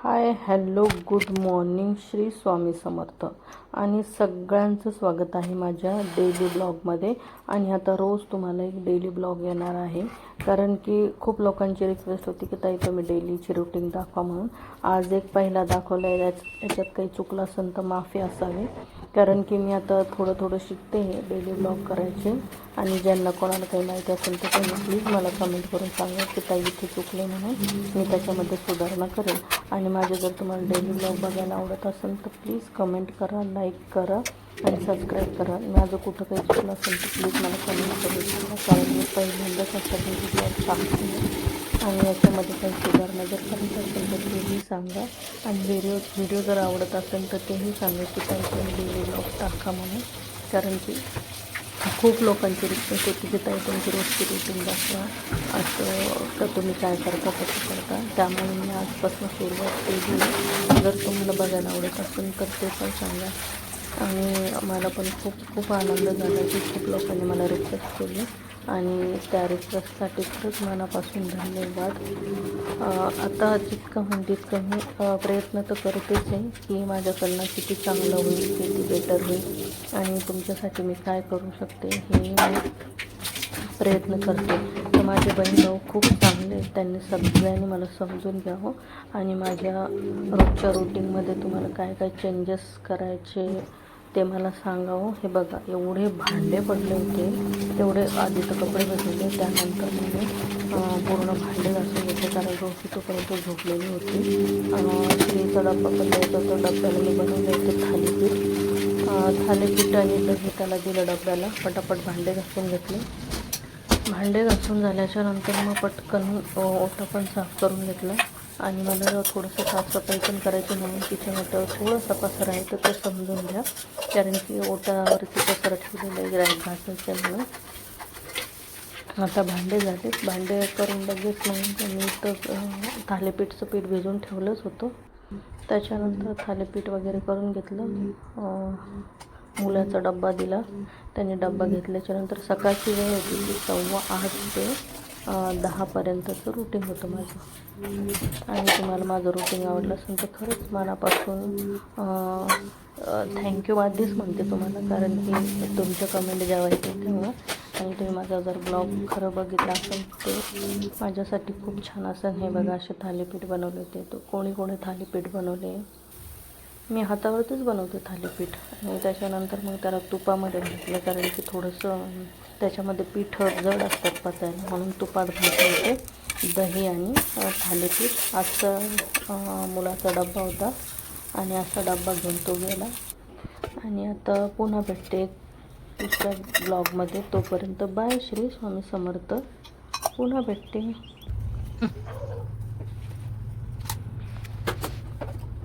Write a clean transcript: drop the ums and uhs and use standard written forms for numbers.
हाय hello good morning Shri Swami Samarth आणि सगळ्यांचं स्वागत आहे माझ्या डेली ब्लॉगमध्ये. आणि आता रोज तुम्हाला एक डेली ब्लॉग येणार आहे, कारण की खूप लोकांची रिक्वेस्ट होती की ताई तुम्ही डेलीची रुटीन दाखवा म्हणून. आज एक पहिला दाखवला आहे, याच्यात काही चुकलं असेल तर माफी असावी, कारण की मी आता थोडं थोडं शिकते हे डेली ब्लॉग करायचे. आणि ज्यांना कोणाला काही माहिती असेल तर त्यांनी प्लीज मला कमेंट करून सांगा की ताई इथे चुकले म्हणून, मी त्याच्यामध्ये सुधारणा करेन. आणि माझे जर तुम्हाला डेली ब्लॉग बघायला आवडत असेल तर प्लीज कमेंट करा, लाईक करा आणि सबस्क्राईब करा. माझं कुठं काही चुकलं असेल तर प्लीज मला कमेंट करून सांगा, कारण मी पहिल्यांदाच अशा डेली ब्लॉग टाकते आणि याच्यामध्ये काही सुधारणा जर करायचं असेल तर तेही सांगा. आणि व्हिडिओ जर आवडत असेल तर तेही सांगा की काही डेली ब्लॉग टाका म्हणून, कारण की खूप लोकांची रिक्वेस्ट होती की ताई तुमची रोजची रुटीन दाखवा, असं तर तुम्ही काय करता कसं करता. त्यामुळे मी आजपासून सुरुवात केली. जर तुम्हाला बघायला आवडत असेल तर ते पण सांगा. आणि मला पण खूप आनंद झाला की खूप लोकांनी मला रिक्वेस्ट केली आणि त्या रिक्वेस्टसाठी खरंच मनापासून धन्यवाद. आता जितकं होईल तितकं मी प्रयत्न तर करतेच आहे की माझ्याकडनं किती चांगलं होईल, किती बेटर होईल आणि तुमच्यासाठी मी काय करू शकते हे मी प्रयत्न करते. तर माझे बहीण भाऊ खूप चांगले आहेत, त्यांनी सगळ्यांनी मला समजून घ्यावं आणि माझ्या रोजच्या रुटीनमध्ये तुम्हाला काय काय चेंजेस करायचे ते मला सांगावं. हे बघा, एवढे भांडे पडले होते, तेवढे आधी तर कपडे बदलले, त्यानंतर मी पूर्ण भांडे घासून घेतले, कारण रोजी तोपर्यंत झोपलेली होती. श्रीचा डब्बा पण द्यायचा होता, डब्याला मी बनवून द्यायचे थालीपीठ आणि दही त्याला दिलं डब्याला. पटापट भांडे घासून घेतले. भांडे घासून झाल्याच्या नंतर मग पटकन ओटा पण साफ करून घेतला आणि मला थोडंसं साफसफाई पण करायची म्हणून किचन ओट्यावर थोडंसं पसारा आहे तर ते समजून घ्या, कारण की ओट्यावरती पसारा ठेवलेला आहे ग्राईक घासायचं म्हणून. आता भांडे झाले, भांडे करून लगेच मग मी तर थालीपीठचं पीठ भिजवून ठेवलंच होतं. त्याच्यानंतर थालीपीठ वगैरे करून घेतलं. मुलाचा डब्बा दिला, त्याने डब्बा घेतल्याच्यानंतर सकाळची वेळ होती की 8:15 ते 10पर्यंतचं रुटीन होतं माझं. आणि तुम्हाला माझं रुटीन आवडलं असेल तर खरंच मनापासून थँक्यू आधीच म्हणते तुम्हाला, कारण की तुमच्या कमेंट जेव्हा येते तेव्हा आणि तुम्ही माझा जर ब्लॉग खरं बघितला असेल तर माझ्यासाठी खूप छान असेल. हे बघा, असे थालीपीठ बनवले होते. तो कोणी थालीपीठ बनवले, मी हातावरतीच बनवते थालीपीठ. आणि त्याच्यानंतर मग त्याला तुपामध्ये घातलं, कारण की थोडंसं त्याच्यामध्ये पीठ जड असतात पचायला, म्हणून तुपात घातले होते दही आणि थालीपीठ. आजचा मुलाचा डब्बा होता आणि असा डब्बा घेऊन तो गेला. आणि आता पुन्हा भेटते दुसऱ्या ब्लॉगमध्ये. तोपर्यंत बाय, श्री स्वामी समर्थ. पुन्हा भेटते.